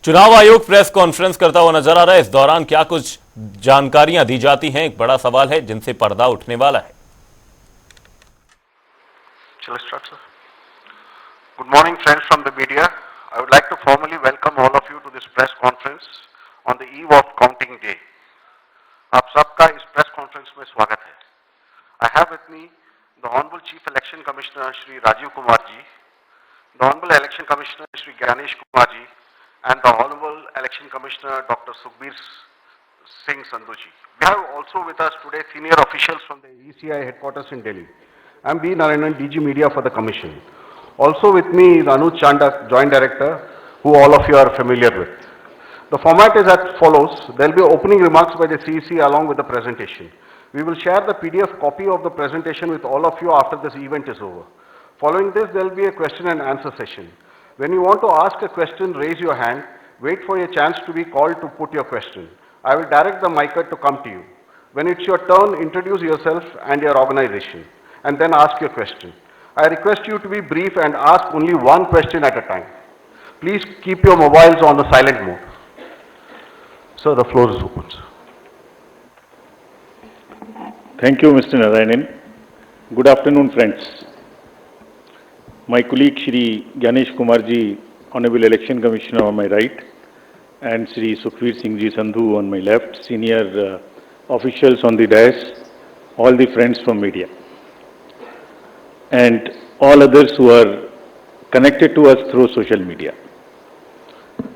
चुनाव आयोग press conference करता हुआ नजर आ रहा है। इस दौरान क्या कुछ जानकारियां दी जाती हैं, एक बड़ा सवाल है जिनसे पर्दा उठने वाला है। Good morning, friends from the media. I would like to formally welcome all of you to this press conference on the eve of counting day. आप सबका इस press conference में स्वागत है। I have with me the Honorable Chief Election Commissioner Shri Rajiv Kumar ji, the Honorable Election Commissioner Shri Ganesh Kumar ji, and the Honorable Election Commissioner Dr. Sukhbir Singh Sandhu ji. We have also with us today senior officials from the ECI headquarters in Delhi. I am B. Narayanan, DG Media for the Commission. Also with me is Anuj Chandak, Joint Director, who all of you are familiar with. The format is as follows. There will be opening remarks by the CEC along with the presentation. We will share the PDF copy of the presentation with all of you after this event is over. Following this, there will be a question and answer session. When you want to ask a question, raise your hand. Wait for your chance to be called to put your question. I will direct the mic to come to you. When it's your turn, introduce yourself and your organization, and then ask your question. I request you to be brief and ask only one question at a time. Please keep your mobiles on the silent mode. Sir, the floor is open. Thank you, Mr. Narayanan. Good afternoon, friends. My colleague Shri Ganesh Kumar ji, Honorable Election Commissioner on my right, and Shri Sukhbir Singh ji Sandhu on my left, senior officials on the dais, all the friends from media, and all others who are connected to us through social media.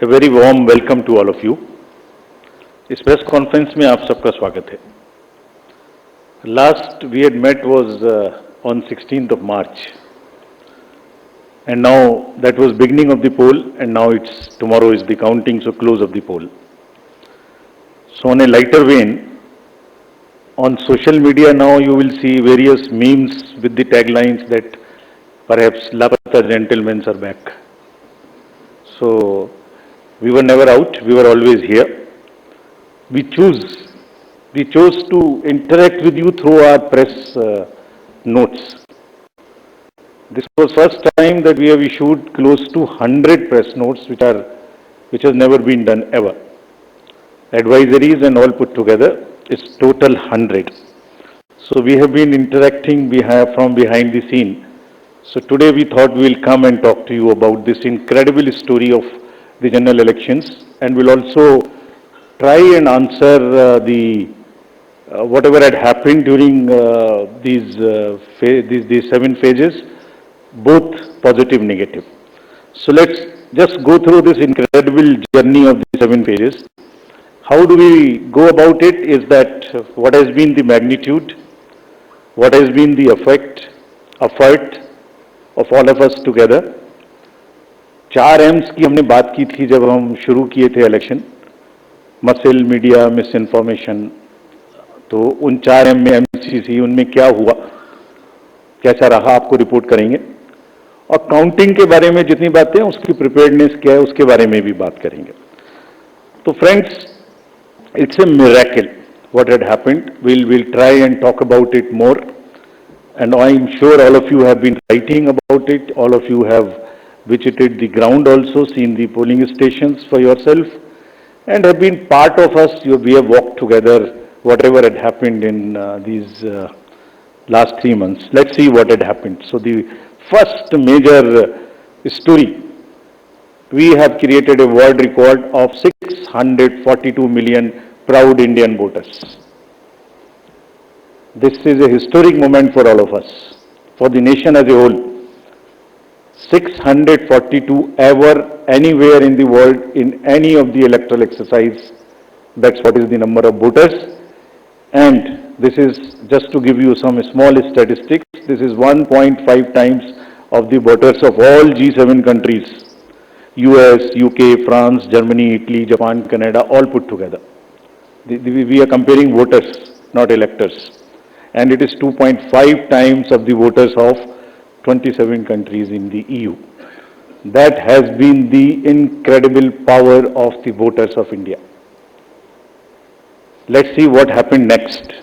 A very warm welcome to all of you. इस press conference में आप सबका स्वागत है। Last we had met was on 16th of March, and now that was beginning of the poll, and now tomorrow is the counting, so close of the poll. So on a lighter vein, on social media now you will see various memes with the taglines that perhaps Lapata gentlemen are back. So we were never out, we were always here. We chose to interact with you through our press notes. This was first time that we have issued close to 100 press notes, which has never been done ever. Advisories and all put together is total 100. So we have been interacting from behind the scene. So today we thought we will come and talk to you about this incredible story of the general elections, and we'll also try and answer whatever had happened during these 7 phases, both positive, negative. So let's just go through this incredible journey of the 7 phases. How do we go about it is that what has been the magnitude, what has been the effort of all of us together. 4 M's की हमने बात की थी जब हम शुरू किए थे election, muscle, media, miss information. तो उन 4 M में MCC, उनमें क्या हुआ, कैसा रहा, आपको रिपोर्ट करेंगे। और काउंटिंग के बारे में जितनी बातें हैं, उसकी प्रिपेयर्डनेस क्या है, उसके बारे में भी बात करेंगे। तो friends, it's a miracle what had happened. We'll try and talk about it more, and I'm sure all of you have been writing about it. All of you have visited the ground also, seen the polling stations for yourself, and have been part of us. We have walked together whatever had happened in these last 3 months. Let's see what had happened. So the first major story, we have created a world record of 642 million proud Indian voters. This is a historic moment for all of us, for the nation as a whole. 642 ever, anywhere in the world, in any of the electoral exercise. That's what is the number of voters. And this is, just to give you some small statistics, this is 1.5 times of the voters of all G7 countries. US, UK, France, Germany, Italy, Japan, Canada, all put together. We are comparing voters, not electors. And it is 2.5 times of the voters of 27 countries in the EU. That has been the incredible power of the voters of India. Let's see what happened next.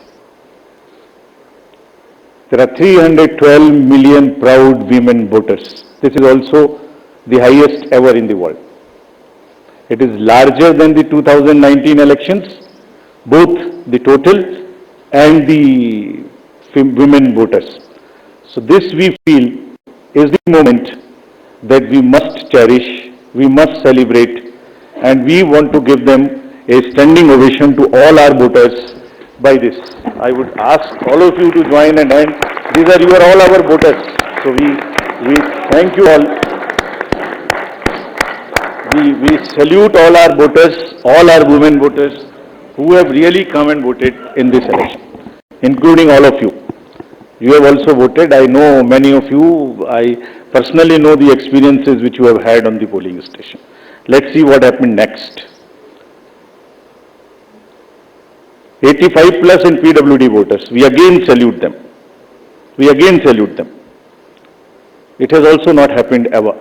There are 312 million proud women voters. This is also the highest ever in the world. It is larger than the 2019 elections, both the total and the women voters. So this we feel is the moment that we must cherish, we must celebrate, and we want to give them a standing ovation to all our voters by this. I would ask all of you to join and these are all our voters. So we thank you all. We salute all our voters, all our women voters who have really come and voted in this election, including all of you. You have also voted. I know many of you. I personally know the experiences which you have had on the polling station. Let's see what happened next. 85 plus in PWD voters. We again salute them. We again salute them. It has also not happened ever.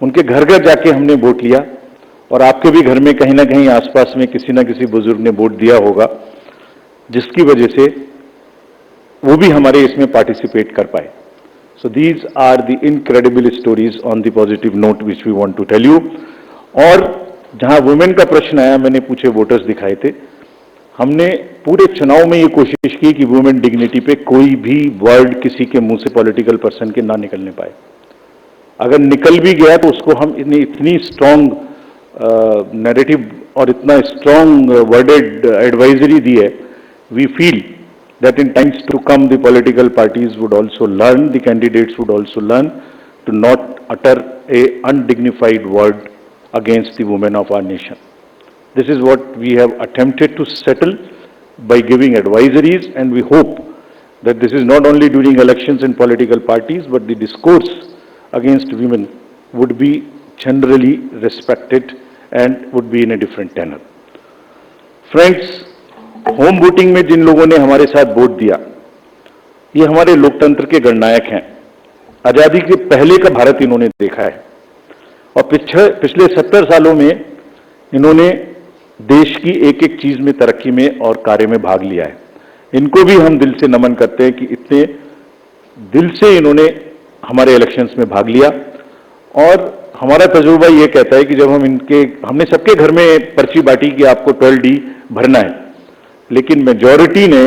उनके घर घर जाके हमने vote लिया और आपके भी घर में कहीं ना कहीं आसपास में किसी ना किसी बुजुर्ग ने वोट दिया होगा, जिसकी वजह से वो भी हमारे इसमें पार्टिसिपेट कर पाए. So these are the incredible stories on the positive note which we want to tell you. और जहां वुमेन का प्रश्न आया, मैंने पूछे वोटर्स दिखाए थे. हमने पूरे चुनाव में ये कोशिश की कि वुमेन डिग्निटी पे कोई भी वर्ड किसी के मुंह से पॉलिटिकल पर्सन के ना निकलने पाए. अगर निकल भी गया तो उसको हम इतनी स्ट्रॉन्ग नैरेटिव और इतना स्ट्रॉन्ग वर्डेड एडवाइजरी दी है. We feel that in times to come the political parties would also learn, the candidates would also learn to not utter a undignified word against the women of our nation. This is what we have attempted to settle by giving advisories, and we hope that this is not only during elections in political parties, but the discourse against women would be generally respected and would be in a different tenor. Friends, home voting में जिन लोगों ने हमारे साथ vote दिया, ये हमारे लोकतंत्र के गणनायक हैं. आजादी के पहले का भारत इन्होंने देखा है और पिछले 70 सालों में इन्होंने देश की एक एक चीज में तरक्की में और कार्य में भाग लिया है. इनको भी हम दिल से नमन करते हैं कि इतने दिल से इन्होंने हमारे इलेक्शंस में भाग लिया. और हमारा तजुर्बा ये कहता है कि जब हमने सबके घर में पर्ची बांटी कि आपको 12D भरना है, लेकिन मेजॉरिटी ने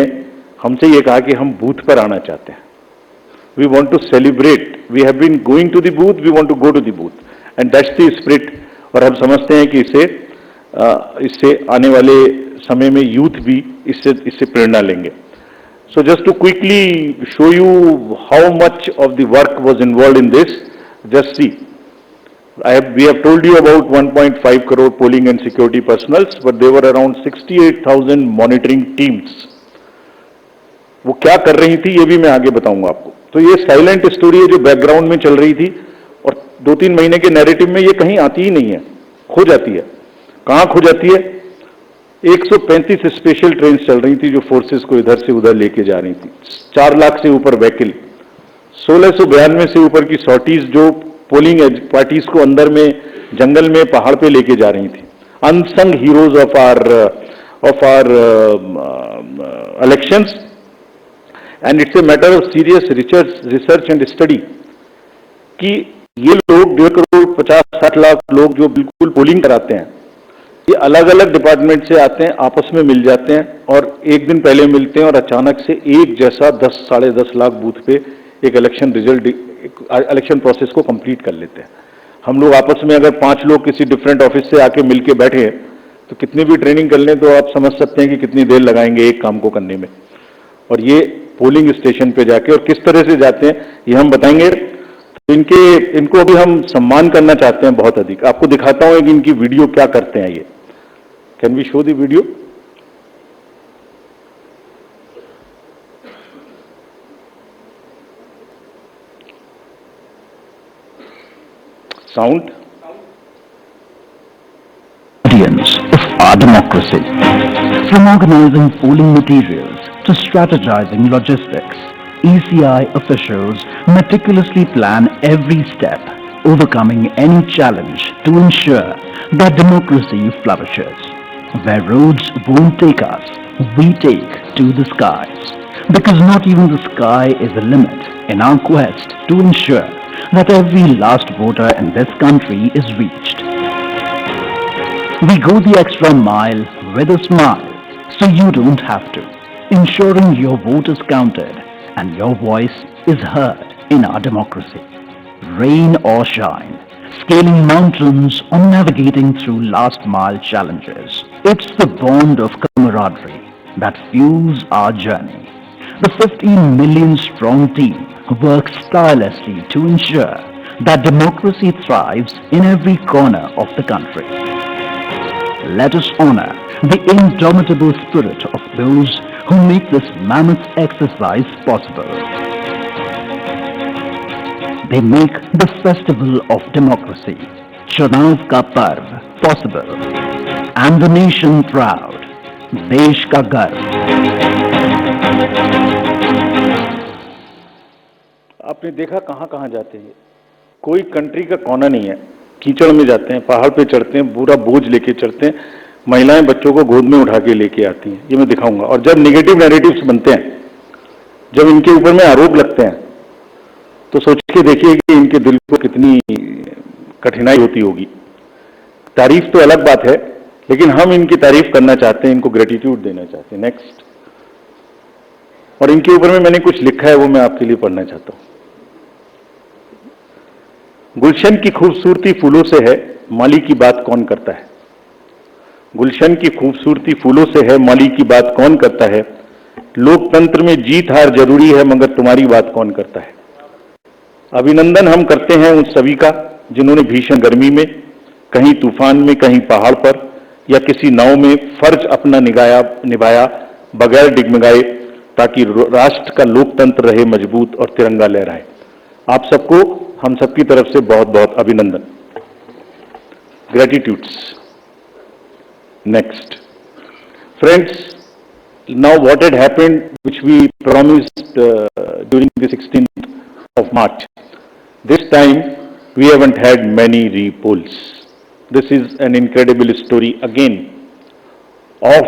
हमसे ये कहा कि हम बूथ पर आना चाहते हैं. We want to celebrate. We have been going to the booth, we want to go to the booth, and that's the spirit. और हम समझते हैं कि इससे आने वाले समय में यूथ भी इससे प्रेरणा लेंगे. So just to quickly show you how much of the work was involved in this, just see. We have told you about 1.5 crore polling and security personals, but there were around 68,000 monitoring teams. वो क्या कर रही थी ये भी मैं आगे बताऊंगा आपको. तो ये साइलेंट स्टोरी है जो बैकग्राउंड में चल रही थी और 2-3 महीने के नैरेटिव में ये कहीं आती ही नहीं है, खो जाती है. कहां खो जाती है? 135 स्पेशल ट्रेन चल रही थी जो फोर्सेस को इधर से उधर लेके जा रही थी. 4 लाख से ऊपर व्हीकल, 1692 से ऊपर की सॉर्टीज जो पोलिंग पार्टीज को अंदर में जंगल में पहाड़ पे लेके जा रही थी. Unsung heroes of our elections, and it's a matter of serious research and study कि ये लोग 1.5 करोड़ 50-60 लाख लोग जो बिल्कुल पोलिंग कराते हैं, ये अलग अलग डिपार्टमेंट से आते हैं, आपस में मिल जाते हैं और एक दिन पहले मिलते हैं और अचानक से एक जैसा 10-10.5 लाख बूथ पे एक इलेक्शन प्रोसेस को कंप्लीट कर लेते हैं. हम लोग आपस में अगर 5 लोग किसी डिफरेंट ऑफिस से आके मिलके बैठे हैं तो कितनी भी ट्रेनिंग कर लें तो आप समझ सकते हैं कि कितनी देर लगाएंगे एक काम को करने में. और ये पोलिंग स्टेशन पे जाके और किस तरह से जाते हैं ये हम बताएंगे. तो इनको अभी हम सम्मान करना चाहते हैं बहुत अधिक. आपको दिखाता हूं कि इनकी वीडियो क्या करते हैं. ये can we show the video? Sound? Of our democracy. From organizing polling materials to strategizing logistics, ECI officials meticulously plan every step, overcoming any challenge to ensure that democracy flourishes. Where roads won't take us, we take to the skies. Because not even the sky is a limit in our quest to ensure that every last voter in this country is reached. We go the extra mile with a smile, so you don't have to, ensuring your vote is counted and your voice is heard in our democracy. Rain or shine, scaling mountains or navigating through last mile challenges, it's the bond of camaraderie that fuels our journey. The 15 million strong team works tirelessly to ensure that democracy thrives in every corner of the country. Let us honor the indomitable spirit of those who make this mammoth exercise possible. They make the festival of democracy, Chunav ka Parv, possible, and the nation proud, Desh ka Garv. आपने देखा कहां कहां जाते हैं, कोई country का कोना नहीं है, कीचड़ में जाते हैं, पहाड़ पे चढ़ते हैं, पूरा बोझ लेके चढ़ते हैं, महिलाएं बच्चों को गोद में उठा के लेके आती हैं, ये मैं दिखाऊंगा। और जब नेगेटिव नैरेटिव्स बनते हैं, जब इनके ऊपर में आरोप लगते हैं, तो सोच के देखिए कि इनके दिल को कितनी कठिनाई होती होगी। तारीफ तो अलग बात है, लेकिन हम इनकी तारीफ करना चाहते हैं, इनको ग्रेटिट्यूड देना चाहते हैं। नेक्स्ट। और इनके ऊपर में मैंने कुछ लिखा है, वो मैं आपके लिए पढ़ना चाहता हूं। गुलशन की खूबसूरती फूलों से है, माली की बात कौन करता है। गुलशन की खूबसूरती फूलों से है, माली की बात कौन करता है। लोकतंत्र में जीत हार जरूरी है, मगर तुम्हारी बात कौन करता है। अभिनंदन हम करते हैं उन सभी का जिन्होंने भीषण गर्मी में, कहीं तूफान में, कहीं पहाड़ पर या किसी नाव में फर्ज अपना निभाया बगैर डिगमगाए, ताकि राष्ट्र का लोकतंत्र रहे मजबूत और तिरंगा लहराए। आप सबको हम सबकी तरफ से बहुत बहुत अभिनंदन। Gratitudes. Next. Friends, now what had happened, which we promised during the 16th of March, this time we haven't had many repolls. This is an incredible story again of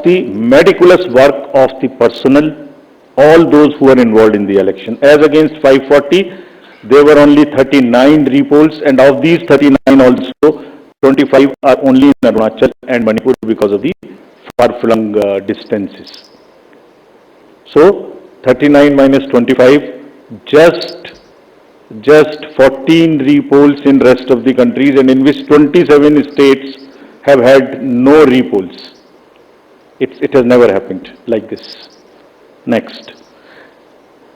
the meticulous work of the personnel, all those who are involved in the election. As against 540, there were only 39 repolls, and of these 39 also 25 are only in Arunachal and Manipur because of the far-flung distances. So 39 minus 25, just 14 repolls in rest of the countries, and in which 27 states have had no repolls. It has never happened like this. Next.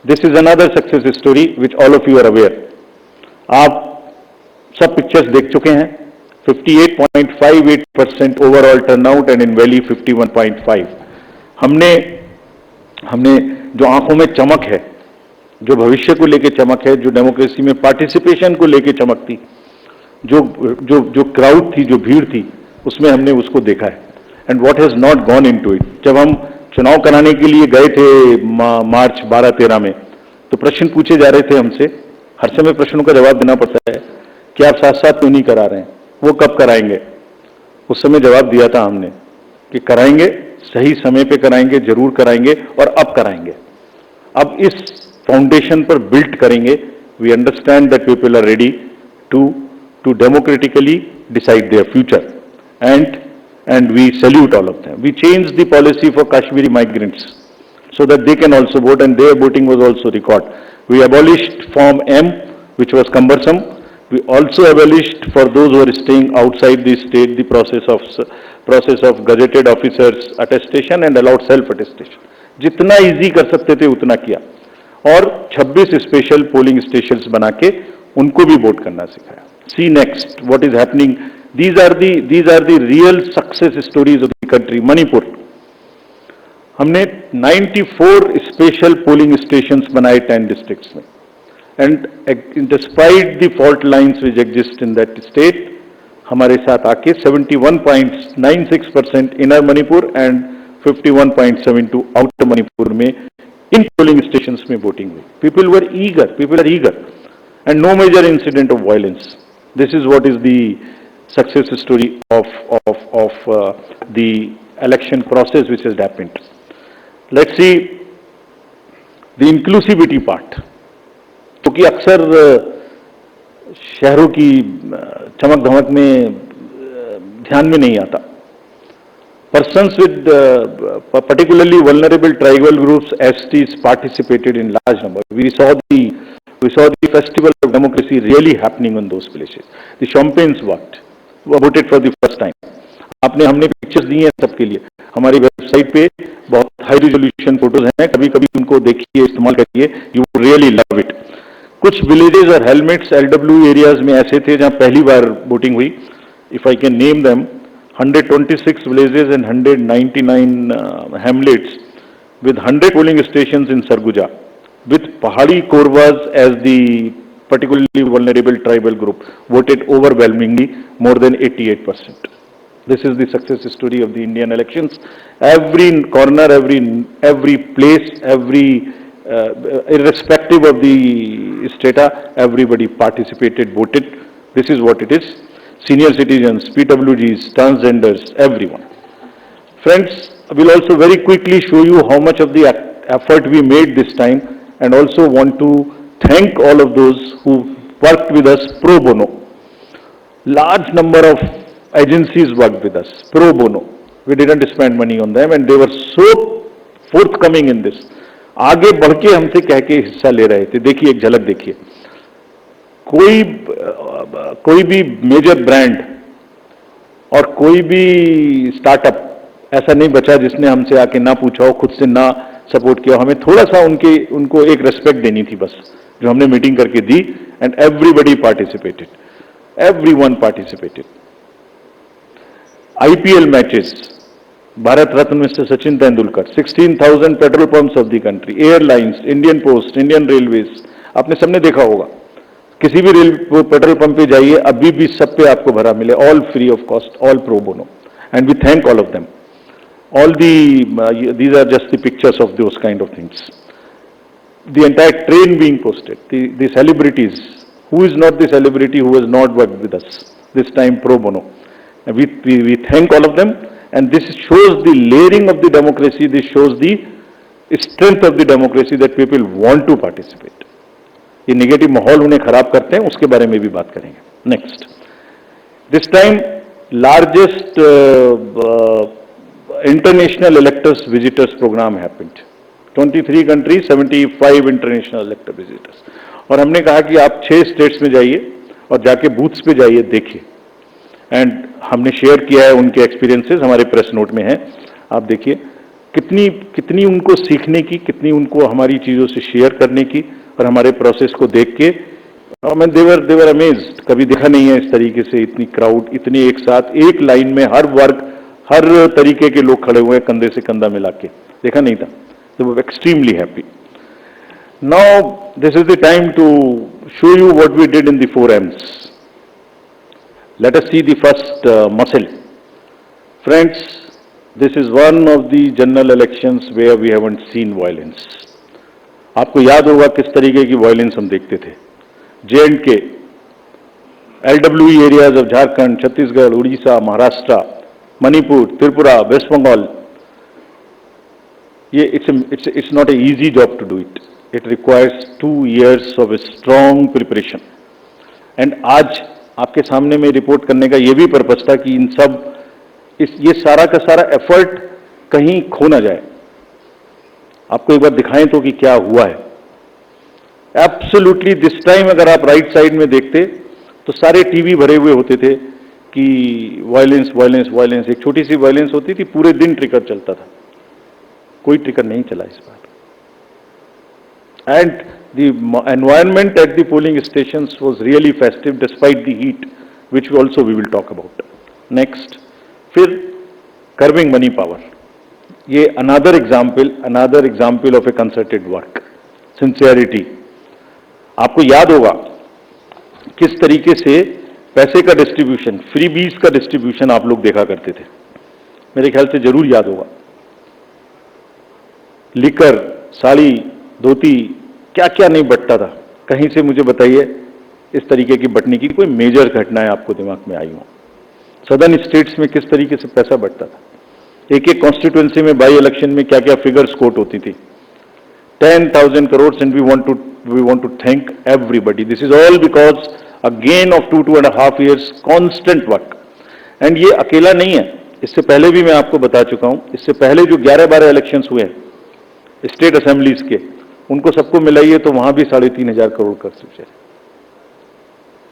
This is another success story which all of you are aware. आप सब pictures देख चुके हैं। 58.58% overall turnout and in valley 51.5। हमने जो आंखों में चमक है, जो भविष्य को लेके चमक है, जो डेमोक्रेसी में पार्टिसिपेशन को लेके चमक थी, जो क्राउड थी, जो भीड़ थी, उसमें हमने उसको देखा है। And what has not gone into it. जब हम चुनाव कराने के लिए गए थे मार्च 12-13 में, तो प्रश्न पूछे जा रहे थे हमसे, हर समय प्रश्नों का जवाब देना पड़ता है कि आप साथ साथ क्यों नहीं करा रहे हैं, वो कब कराएंगे। उस समय जवाब दिया था हमने कि कराएंगे, सही समय पे कराएंगे, जरूर कराएंगे और अब कराएंगे। अब इस फाउंडेशन पर बिल्ड करेंगे। We understand that people are ready to democratically decide their future, and we salute all of them. We changed the policy for Kashmiri migrants so that they can also vote, and their voting was also recorded. We abolished Form M, which was cumbersome. We also abolished for those who are staying outside the state the process of gazetted officers attestation and allowed self attestation. जितना easy कर सकते थे उतना किया, और 26 special polling stations बना के उनको भी वोट करना सिखाया। See next what is happening. These are the real success stories of the country. Manipur, हमने 94 स्पेशल पोलिंग स्टेशंस बनाए 10 डिस्ट्रिक्ट्स में, and despite the fault lines which exist in that state, हमारे साथ आके 71.96% inner Manipur and 51.72 outer Manipur में इन polling stations में voting हुई। People are eager and no major incident of violence. This is what is the success story of the election process which has happened. Let's see the inclusivity part. क्योंकि अक्सर शहरों की चमक धमक में ध्यान में नहीं आता. Persons with particularly vulnerable tribal groups, STs, participated in large number. We saw the festival of democracy really happening in those places. The champagnes voted for the first time. हमने पिक्चर्स दी हैं सबके लिए. हमारी वेबसाइट पे बहुत high resolution photos हैं. कभी कभी उनको देखिए, इस्तेमाल करिए. You really love it. कुछ विलेजेस और हेलमेट्स LW एरियाज में ऐसे थे जहां पहली बार वोटिंग हुई. If I can name them, 126 villages and 199 hamlets with 100 polling stations in Sarguja, with Pahadi Korwas as the particularly vulnerable tribal group, voted overwhelmingly, more than 88%. This is the success story of the Indian elections. Every corner, every place, irrespective of the strata, everybody participated, voted. This is what it is. Senior citizens, PWGs, transgenders, everyone. Friends, I will also very quickly show you how much of the effort we made this time, and also want to thank all of those who worked with us pro bono. Large number of agencies worked with us pro bono. We didn't spend money on them and they were so forthcoming in this. आगे बढ़ के हमसे कह के हिस्सा ले रहे थे. देखिए, एक झलक देखिए. कोई भी मेजर ब्रांड और कोई भी स्टार्टअप ऐसा नहीं बचा जिसने हमसे आके ना पूछा हो, खुद से ना सपोर्ट किया. हमें थोड़ा सा उनको एक रेस्पेक्ट देनी थी बस, जो हमने मीटिंग करके दी. And everybody participated, everyone participated. IPL matches, Bharat Ratna mister Sachin Tendulkar, 16,000 petrol pumps of the country, airlines, Indian post, Indian railways. आपने सबने देखा होगा. किसी भी पेट्रोल पंप पे जाइए, अभी भी सब पे आपको भरा मिले. All free of cost, all pro bono, and we thank all of them. All these are just the pictures of those kind of things. The entire train being posted, the celebrities. Who is not the celebrity who has not worked with us this time pro bono? And we thank all of them, and this shows the layering of the democracy. This shows the strength of the democracy, that people want to participate. ये negative माहौल उन्हें खराब करते हैं, उसके बारे में भी बात करेंगे. Next, this time largest international electors visitors program happened. 23 countries, 75 international elector visitors. और हमने कहा कि आप 6 स्टेट्स में जाइए और जाके बूथ्स पे जाइए, देखिए. एंड हमने शेयर किया है उनके एक्सपीरियंसेस, हमारे प्रेस नोट में है. आप देखिए कितनी उनको सीखने की, कितनी उनको हमारी चीज़ों से शेयर करने की, और हमारे प्रोसेस को देख के देवर अमेज्ड. कभी देखा नहीं है इस तरीके से इतनी क्राउड, इतनी एक साथ एक लाइन में हर वर्ग, हर तरीके के लोग खड़े हुए हैं, कंधे से कंधा मिला के. देखा नहीं था. They were extremely happy. Now this is the time to show you what we did in the 4 M's. Let us see the first muscle. Friends, this is one of the general elections where we haven't seen violence. आपको याद होगा किस तरीके की violence हम देखते थे. J&K, LWE areas of Jharkhand, Chhattisgarh, Orissa, Maharashtra, Manipur, Tripura, West Bengal. ये it's not an easy job to do it. It requires 2 years of a strong preparation. And आज आपके सामने में रिपोर्ट करने का ये भी पर्पस था कि इन सब ये सारा का सारा एफर्ट कहीं खो ना जाए. आपको एक बार दिखाएं तो कि क्या हुआ है. एब्सोल्युटली दिस टाइम अगर आप राइट साइड में देखते तो सारे टीवी भरे हुए होते थे कि वायलेंस वायलेंस वायलेंस. एक छोटी सी वायलेंस होती थी, पूरे दिन ट्रिगर चलता था. कोई ट्रिगर नहीं चला इस बार. And the environment at the polling stations was really festive despite the heat, which also we will talk about. Next, फिर कर्विंग मनी पावर. ये another example of a concerted work, sincerity. आपको याद होगा किस तरीके से पैसे का डिस्ट्रीब्यूशन, फ्री बीज का डिस्ट्रीब्यूशन आप लोग देखा करते थे. मेरे ख्याल से जरूर याद होगा. लिकर, साड़ी, धोती, क्या क्या नहीं बटता था. कहीं से मुझे बताइए इस तरीके की बटने की कोई मेजर घटनाएं आपको दिमाग में आई हो. सदर्न स्टेट्स में किस तरीके से पैसा बटता था. एक कॉन्स्टिट्यूएंसी में बाई इलेक्शन में क्या क्या फिगर्स कोट होती थी. 10,000 crores, and we want to thank everybody. This is all because a gain of 2.5 years constant work. And ये अकेला नहीं है, इससे पहले भी मैं आपको बता चुका हूं, इससे पहले जो 11-12 इलेक्शंस हुए हैं स्टेट असेंबलीज के, उनको सबको मिलाइए तो वहां भी 3,500 करोड़ कर चुके।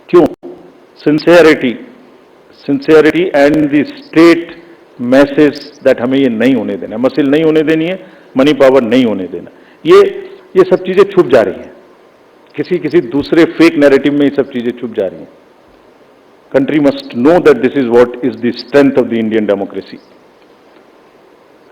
क्यों? Sincerity and the state message that हमें ये नहीं होने देना, मसिल नहीं होने देनी है, मनी पावर नहीं होने देना। ये सब चीजें छुप जा रही हैं, किसी दूसरे फेक नैरेटिव में ये सब चीजें छुप जा रही हैं। Country must know that this is what is the strength of the Indian democracy.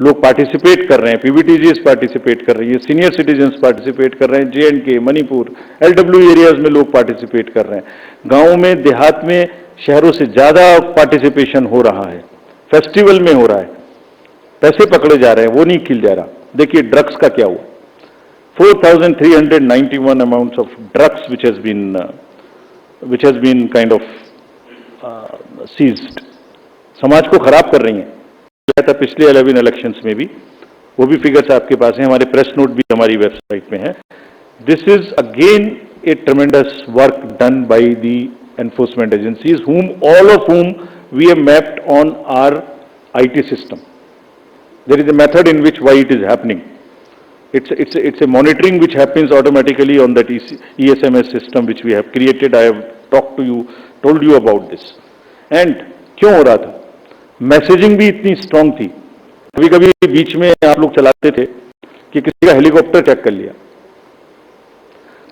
लोग पार्टिसिपेट कर रहे हैं, पीवीटीजीएस पार्टिसिपेट कर रही है, सीनियर सिटीजन्स पार्टिसिपेट कर रहे हैं, जे&के, मणिपुर, एलडब्ल्यू एरियाज में लोग पार्टिसिपेट कर रहे हैं, गांवों में, देहात में, शहरों से ज्यादा पार्टिसिपेशन हो रहा है, फेस्टिवल में हो रहा है, पैसे पकड़े जा रहे हैं, वो नहीं खिल जा रहा। देखिए ड्रग्स का क्या हुआ, 4,391 amounts of drugs which has been kind of seized, समाज को खराब कर रही हैं। था पिछले 11 इलेक्शंस में भी, वो भी फिगर्स आपके पास हैं, हमारे प्रेस नोट भी हमारी वेबसाइट में है। This is again A ट्रेमेंडस work done by the enforcement agencies, all of whom we have mapped on our IT system. There is a method in which why it is happening. It's a monitoring which happens automatically on that ESMS system which we have created. I have told you about this. And क्यों हो रहा था? Messaging भी इतनी strong थी। कभी कभी बीच में आप लोग चलाते थे कि किसी का हेलीकॉप्टर चेक कर लिया।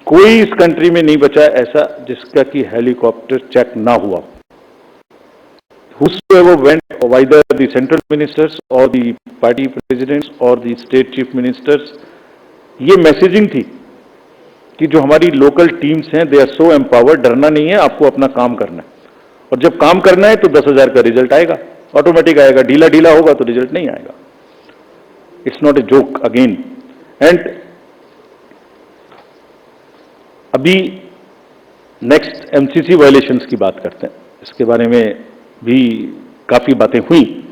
कोई इस कंट्री में नहीं बचा ऐसा जिसका कि हेलीकॉप्टर चेक ना हुआ। Whosoever went, either the central ministers or the party presidents or the state chief ministers, ये मैसेजिंग थी कि जो हमारी लोकल टीम्स हैं, दे आर सो एम्पावर्ड, डरना नहीं है, आपको अपना काम करना है, और जब काम करना है तो 10,000 का रिजल्ट आएगा, ऑटोमेटिक आएगा, ढीला होगा तो रिजल्ट नहीं आएगा। It's not a joke again. And अभी नेक्स्ट एमसीसी वायलेशंस की बात करते हैं, इसके बारे में भी काफी बातें हुई।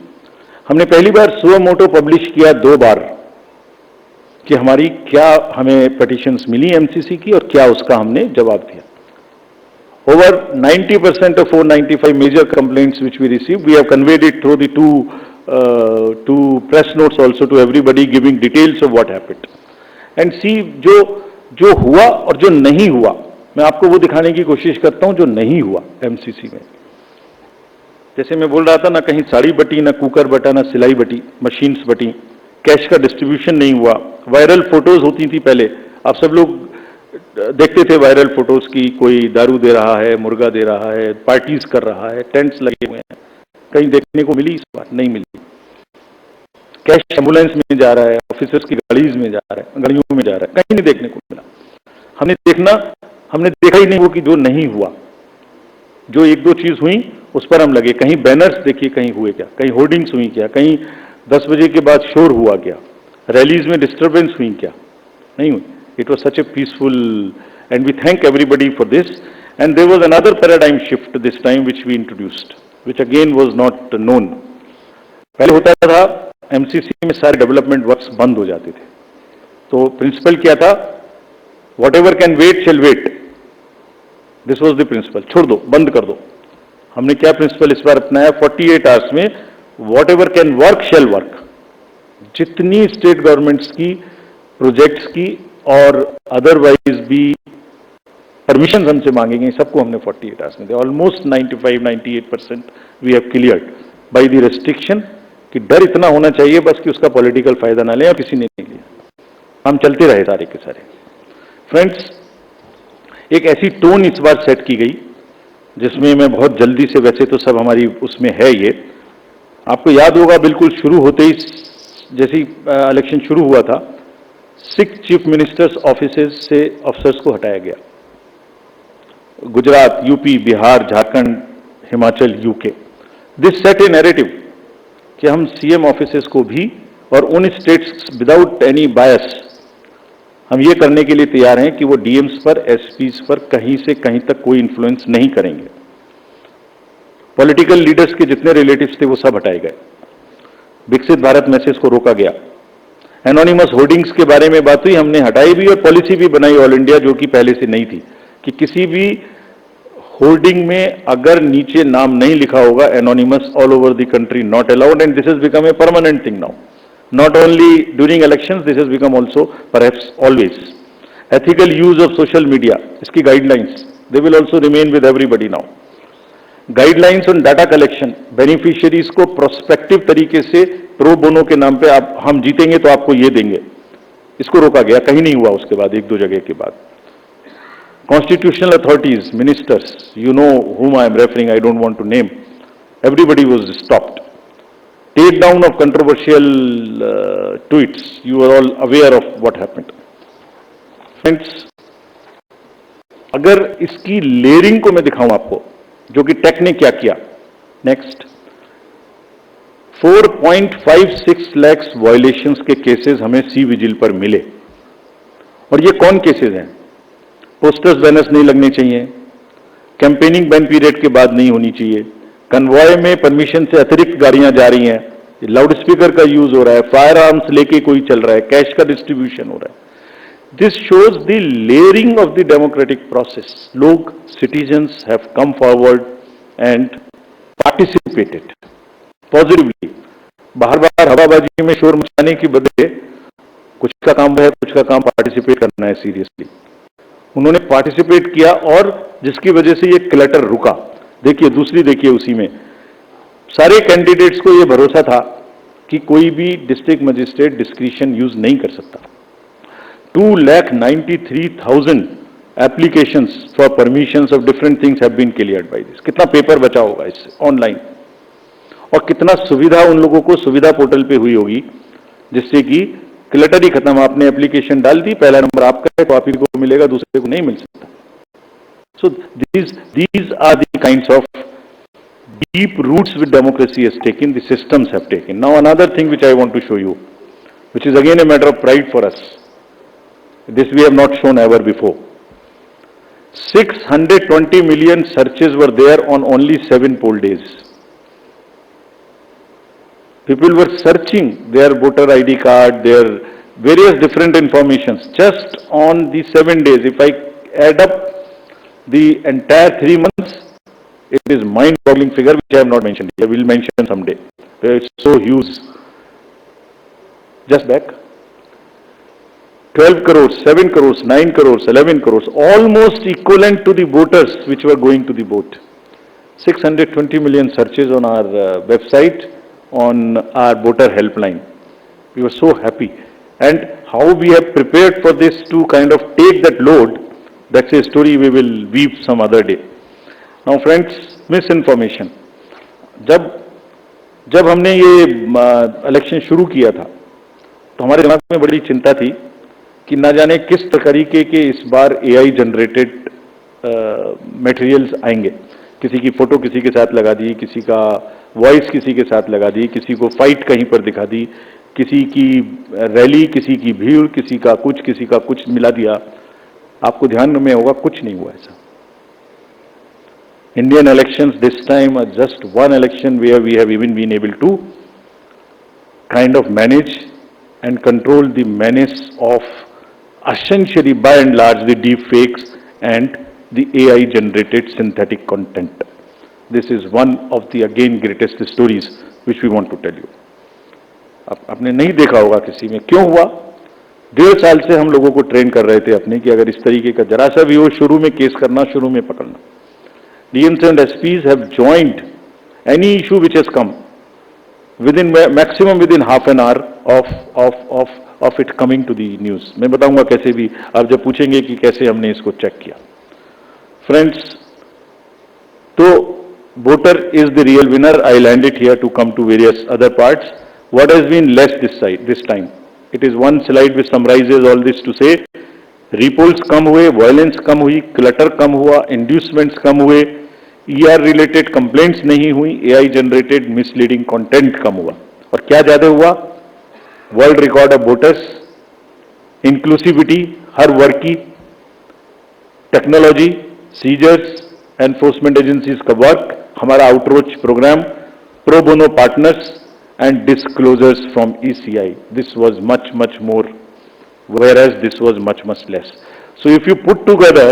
हमने पहली बार सुओ मोटो पब्लिश किया 2 बार कि हमारी क्या हमें पिटीशंस मिली एमसीसी की और क्या उसका हमने जवाब दिया। Over 90% of 495 major complaints which we received, we have conveyed it through the two press notes also to everybody, giving details of what happened. And see, जो हुआ और जो नहीं हुआ, मैं आपको वो दिखाने की कोशिश करता हूं जो नहीं हुआ एमसीसी में। जैसे मैं बोल रहा था ना, कहीं साड़ी बटी, ना कुकर बटा, ना सिलाई बटी, मशीन्स बटी, कैश का डिस्ट्रीब्यूशन नहीं हुआ। वायरल फोटोज होती थी पहले, आप सब लोग देखते थे वायरल फोटोज की, कोई दारू दे रहा है, मुर्गा दे रहा है, पार्टीज कर रहा है, टेंट्स लगे हुए हैं। कहीं देखने को मिली? इस बार नहीं मिली। कैश एम्बुलेंस में जा रहा है, ऑफिसर्स की गाड़ीज में जा रहा है, गाड़ियों में जा रहा है, कहीं नहीं देखने को मिला। हमने देखा ही नहीं वो कि जो नहीं हुआ। जो 1-2 चीज हुई उस पर हम लगे। कहीं बैनर्स देखिए, कहीं हुए क्या, कहीं होर्डिंग्स हुई क्या, कहीं 10 बजे के बाद शोर हुआ क्या, रैलीज में डिस्टर्बेंस हुई क्या? नहीं हुई। It was such a peaceful, and we thank everybody for this. And there was another paradigm shift this time which we introduced, which again was not known. पहले होता था एमसीसी में सारे डेवलपमेंट वर्क्स बंद हो जाते थे, तो प्रिंसिपल क्या था? Whatever can wait shall wait. This was the principle. छोड़ दो, बंद कर दो। हमने क्या प्रिंसिपल इस बार अपनाया? 48 आवर्स में whatever can work shall work. जितनी स्टेट गवर्नमेंट्स की प्रोजेक्ट्स की और अदरवाइज भी परमिशन हमसे मांगेंगे, सबको हमने 48 आवर्स में दिया। Almost 95-98% we have cleared by the restriction, कि डर इतना होना चाहिए बस कि उसका पॉलिटिकल फायदा ना ले, और किसी ने नहीं लिया। हम चलते रहे सारे के सारे। फ्रेंड्स, एक ऐसी टोन इस बार सेट की गई जिसमें मैं बहुत जल्दी से, वैसे तो सब हमारी उसमें है ये, आपको याद होगा बिल्कुल शुरू होते ही जैसे इलेक्शन शुरू हुआ था, 6 चीफ मिनिस्टर्स ऑफिसेज से अफसर्स को हटाया गया। Gujarat, UP, Bihar, Jharkhand, Himachal, UK. This set A narrative कि हम सीएम ऑफिसेज को भी, और उन स्टेट्स विदाउट एनी बायस, हम ये करने के लिए तैयार हैं कि वो डीएम्स पर, एसपीज पर कहीं से कहीं तक कोई इन्फ्लुएंस नहीं करेंगे। पॉलिटिकल लीडर्स के जितने रिलेटिव्स थे वो सब हटाए गए। विकसित भारत मैसेज को रोका गया। एनोनिमस होर्डिंग्स के बारे में बात हुई, हमने हटाई भी और पॉलिसी भी बनाई ऑल इंडिया, जो कि पहले से नहीं थी, कि किसी भी होर्डिंग में अगर नीचे नाम नहीं लिखा होगा, anonymous all over the country not allowed, and this has become a permanent thing now. Not only during elections, this has become also perhaps always. Ethical use of social media, इसकी guidelines, they will also remain with everybody now. Guidelines on data collection, beneficiaries को prospective तरीके से pro bono के नाम पे आप हम जीतेंगे तो आपको ये देंगे, इसको रोका गया, कहीं नहीं हुआ उसके बाद, एक दो जगह के बाद. Constitutional authorities, ministers, you know whom I am referring, I don't want to name, everybody was stopped. Take down of controversial tweets. You are all aware of what happened. Friends, अगर इसकी लेयरिंग को मैं दिखाऊं आपको, जो कि take ने क्या किया. नेक्स्ट, 4.56 लाख वायलेशंस के केसेस हमें सी विजिल पर मिले. और ये कौन केसेस हैं? पोस्टर्स बैनर्स नहीं लगने चाहिए, कैंपेनिंग बैन पीरियड के बाद नहीं होनी चाहिए, कन्वॉय में परमिशन से अतिरिक्त गाड़ियां जा रही हैं, लाउड स्पीकर का यूज हो रहा है, फायर आर्म्स लेके कोई चल रहा है, कैश का डिस्ट्रीब्यूशन हो रहा है. This shows the layering of the democratic process. लोग, citizens have come forward and participated positively. बाहर बाहर हवाबाजी में शोर मचाने की बदले कुछ का काम है, कुछ का काम पार्टिसिपेट करना है सीरियसली. उन्होंने पार्टिसिपेट किया और जिसकी वजह से ये क्लटर रुका. देखिए दूसरी, देखिए उसी में सारे कैंडिडेट्स को ये भरोसा था कि कोई भी डिस्ट्रिक्ट मजिस्ट्रेट डिस्क्रिशन यूज नहीं कर सकता. 2,93,000 applications for permissions of different things have been cleared by this. कितना पेपर बचा होगा इससे ऑनलाइन, और कितना सुविधा उन लोगों को सुविधा पोर्टल पे हुई होगी, जिससे कि क्लटर ही खत्म. आपने एप्लीकेशन डाल दी, पहला नंबर आपका है तो आप ही को मिलेगा, दूसरे को नहीं मिल सकता. So these are the kinds of deep roots which democracy has taken, the systems have taken. Now another thing which I want to show you, which is again a matter of pride for us. This we have not shown ever before. 620 million searches were there on only 7 poll days. People were searching their voter ID card, their various different informations just on the 7 days. If I add up the entire 3 months, it is mind-boggling figure which I have not mentioned. I will mention someday. It's so huge. Just back. 12 crores, 7 crores, 9 crores, 11 crores, almost equivalent to the voters which were going to the vote. 620 million searches on our website, on our voter helpline. We were so happy. And how we have prepared for this to kind of take that load, that's a story we will weave some other day. Now friends, misinformation. जब हमने ये election शुरू किया था तो हमारे दिमाग में बड़ी चिंता थी कि ना जाने किस तरीके के इस बार AI जनरेटेड मटेरियल्स आएंगे. किसी की फोटो किसी के साथ लगा दी, किसी का वॉइस किसी के साथ लगा दी, किसी को फाइट कहीं पर दिखा दी, किसी की रैली, किसी की भीड़, किसी का कुछ मिला दिया. आपको ध्यान में होगा कुछ नहीं हुआ ऐसा. Indian elections this time are just one election where we have even been able to kind of manage and control the menace of essentially by and large the deep fakes and the AI generated synthetic content. This is one of the again greatest stories which we want to tell you. आपने नहीं देखा होगा किसी में. क्यों हुआ? 1.5 साल से हम लोगों को ट्रेन कर रहे थे अपने कि अगर इस तरीके का जरा सा भी हो, शुरू में केस करना, शुरू में पकड़ना. DMs and SPs have joined any issue which has come within maximum within half an hour of it coming to the news. मैं बताऊंगा कैसे भी, आप जब पूछेंगे कि कैसे हमने इसको चेक किया. Friends, तो voter is the real winner. I land it here to come to various other parts. What has been less this time? It is one slide which summarizes all this to say, रिपोल्स कम हुए, violence कम हुई, clutter कम हुआ, inducements कम हुए, ER related complaints नहीं हुई, AI generated misleading content कम हुआ. और क्या ज्यादा हुआ? World record of voters, inclusivity हर वर्ग की, टेक्नोलॉजी, सीजर्स, एनफोर्समेंट एजेंसीज का वर्क, हमारा outreach programme, pro bono partners and disclosures from ECI. This was much more, whereas this was much less. So if you put together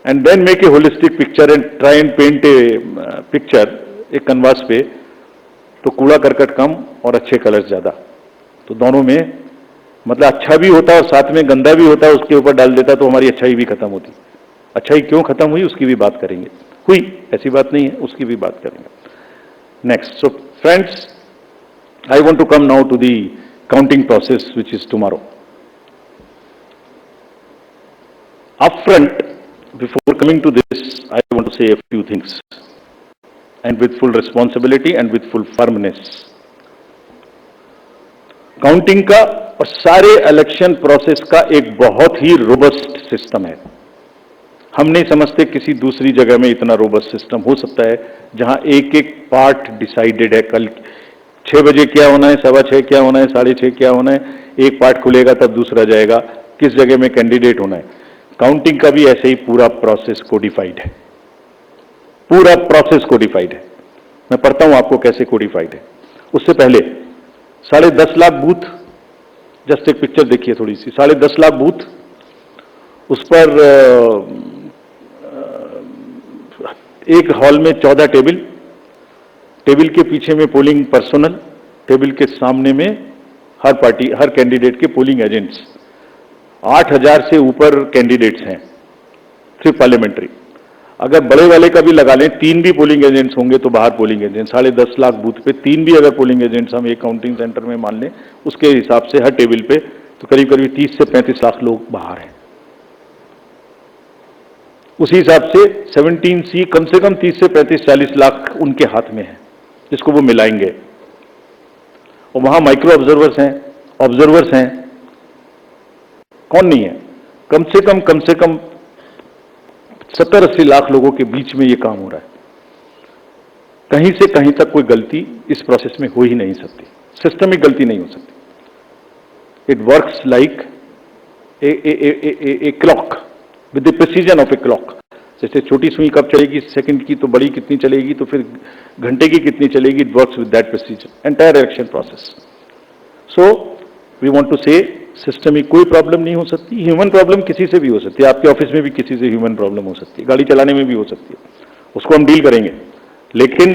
and then make a holistic picture and try and paint a picture एक canvas पे, तो कूड़ा करकट कम और अच्छे colours ज्यादा। तो दोनों में मतलब अच्छा भी होता और साथ में गंदा भी होता, उसके ऊपर डाल देता तो हमारी अच्छाई भी खत्म होती। अच्छाई क्यों खत्म हुई उसकी भी बात करेंगे, हुई ऐसी बात नहीं है, उसकी भी बात करेंगे। Next, so friends, I want to come now to the counting process, which is tomorrow. Upfront, before coming to this, I want to say a few things, and with full responsibility and with full firmness. Counting का और सारे election process का एक बहुत ही robust system है। हम नहीं समझते किसी दूसरी जगह में इतना रोबस्ट सिस्टम हो सकता है, जहां एक एक पार्ट डिसाइडेड है। कल 6 बजे क्या होना है, 6:15 क्या होना है, 6:30 क्या होना है, एक पार्ट खुलेगा तब दूसरा जाएगा, किस जगह में कैंडिडेट होना है। काउंटिंग का भी ऐसे ही पूरा प्रोसेस कोडिफाइड है, पूरा प्रोसेस कोडिफाइड है। मैं पढ़ता हूं आपको कैसे कोडिफाइड है। उससे पहले 10.5 लाख बूथ, जस्ट एक पिक्चर देखिए थोड़ी सी, 10.5 लाख बूथ, उस पर एक हॉल में 14 टेबल, टेबल के पीछे में पोलिंग पर्सोनल, टेबल के सामने में हर पार्टी, हर कैंडिडेट के पोलिंग एजेंट्स। 8,000 से ऊपर कैंडिडेट्स हैं सिर्फ पार्लियामेंट्री। अगर बड़े वाले का भी लगा लें, 3 भी पोलिंग एजेंट्स होंगे तो बाहर पोलिंग एजेंट, 10.5 लाख बूथ पे 3 भी अगर पोलिंग एजेंट्स हम एक काउंटिंग सेंटर में मान लें, उसके हिसाब से हर टेबल पे तो करीब करीब 30 से 35 लाख लोग बाहर हैं। उसी हिसाब से 17C कम से कम 30 से 35-40 लाख उनके हाथ में है, जिसको वो मिलाएंगे। और वहां माइक्रो ऑब्जर्वर्स हैं, कौन नहीं है, कम से कम 70-80 लाख लोगों के बीच में ये काम हो रहा है। कहीं से कहीं तक कोई गलती इस प्रोसेस में हो ही नहीं सकती, सिस्टमिक गलती नहीं हो सकती। It works like a clock with the precision of a clock. जैसे छोटी सुई कब चलेगी सेकंड की, तो बड़ी कितनी चलेगी, तो फिर घंटे की कितनी चलेगी, it works with that precision entire election process. So we want to say system में कोई प्रॉब्लम नहीं हो सकती। ह्यूमन प्रॉब्लम किसी से भी हो सकती है, आपके ऑफिस में भी किसी से ह्यूमन प्रॉब्लम हो सकती है, गाड़ी चलाने में भी हो सकती है, उसको हम डील करेंगे। लेकिन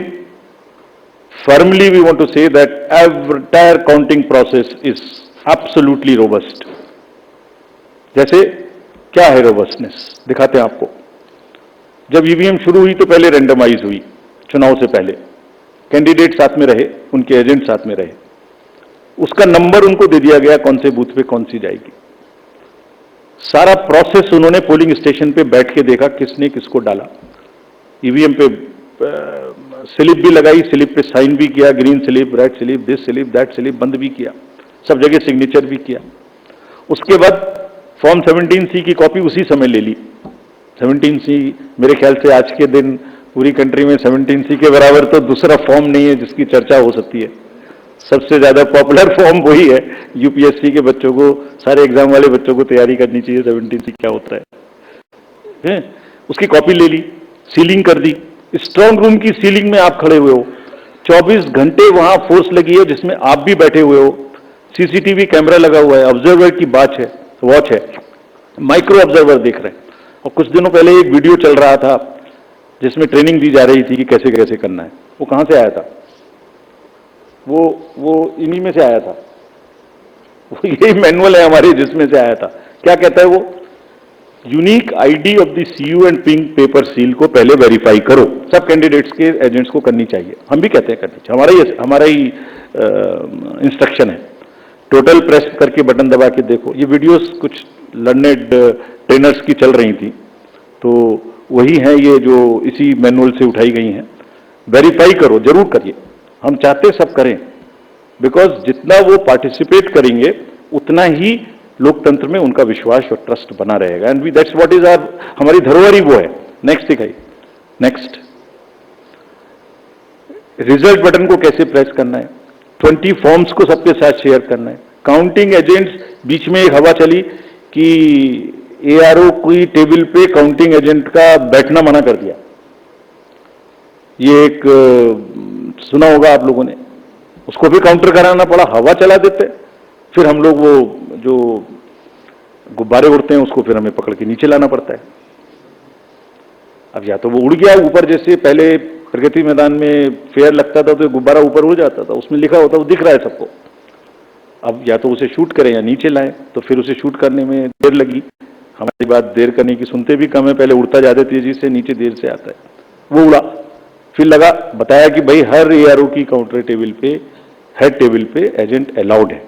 firmly we want to say that entire counting process is absolutely robust. जैसे क्या है रोबस्टनेस, दिखाते हैं आपको। जब ईवीएम शुरू हुई तो पहले रेंडमाइज हुई, चुनाव से पहले कैंडिडेट साथ में रहे, उनके एजेंट साथ में रहे, उसका नंबर उनको दे दिया गया कौन से बूथ पे कौन सी जाएगी। सारा प्रोसेस उन्होंने पोलिंग स्टेशन पे बैठ के देखा किसने किसको डाला। ईवीएम पे स्लिप भी लगाई, स्लिप पे साइन भी किया, green slip, red slip, this slip, that slip, बंद भी किया, सब जगह सिग्नेचर भी किया। उसके बाद फॉर्म 17C की कॉपी उसी समय ले ली। 17C मेरे ख्याल से आज के दिन पूरी कंट्री में 17C के बराबर तो दूसरा फॉर्म नहीं है जिसकी चर्चा हो सकती है। सबसे ज्यादा पॉपुलर फॉर्म वही है। यूपीएससी के बच्चों को, सारे एग्जाम वाले बच्चों को तैयारी करनी चाहिए 17C क्या होता है। उसकी कॉपी ले ली, सीलिंग कर दी। स्ट्रांग रूम की सीलिंग में आप खड़े हुए हो, 24 घंटे वहां फोर्स लगी है जिसमें आप भी बैठे हुए हो, सीसीटीवी कैमरा लगा हुआ है, ऑब्जर्वर की वॉच है, माइक्रो ऑब्जर्वर देख रहे हैं। और कुछ दिनों पहले एक वीडियो चल रहा था जिसमें ट्रेनिंग दी जा रही थी कि कैसे कैसे करना है। वो कहां से आया था? वो इन्हीं में से आया था। वो यही मैनुअल है हमारे जिसमें से आया था। क्या कहता है वो? Unique ID of the CU and pink paper seal को पहले वेरीफाई करो। सब कैंडिडेट्स के एजेंट्स को करनी चाहिए, हम भी कहते हैं करनी चाहिए, हमारा ही इंस्ट्रक्शन है। टोटल प्रेस करके बटन दबा के देखो। ये वीडियोस कुछ लर्नेड ट्रेनर्स की चल रही थी, तो वही है ये जो इसी मैनुअल से उठाई गई हैं। वेरीफाई करो, जरूर करिए, हम चाहते सब करें, बिकॉज जितना वो पार्टिसिपेट करेंगे उतना ही लोकतंत्र में उनका विश्वास और ट्रस्ट बना रहेगा। And we that's what is our, हमारी धरोहर ही वो है। नेक्स्ट दिखाइए। नेक्स्ट, रिजल्ट बटन को कैसे प्रेस करना है, 20 फॉर्म्स को सबके साथ शेयर करना है। काउंटिंग एजेंट्स, बीच में एक हवा चली कि एआरओ की टेबल पे काउंटिंग एजेंट का बैठना मना कर दिया। ये एक सुना होगा आप लोगों ने, उसको भी काउंटर कराना पड़ा, हवा चला देते। फिर हम लोग वो जो गुब्बारे उड़ते हैं उसको फिर हमें पकड़ के नीचे लाना पड़ता है। अब या तो वो उड़ गया ऊपर, जैसे पहले प्रगति मैदान में फेयर लगता था तो गुब्बारा ऊपर उड़ जाता था, उसमें लिखा होता वो दिख रहा है सबको। अब या तो उसे शूट करें या नीचे लाएं, तो फिर उसे शूट करने में देर लगी। हमारी बात देर करने की सुनते भी कम है, पहले उड़ता ज्यादा तेजी से, नीचे देर से आता है। वो उड़ा, फिर लगा, बताया कि भाई हर ARO की काउंटर टेबल पे, हेड टेबल पे एजेंट अलाउड है।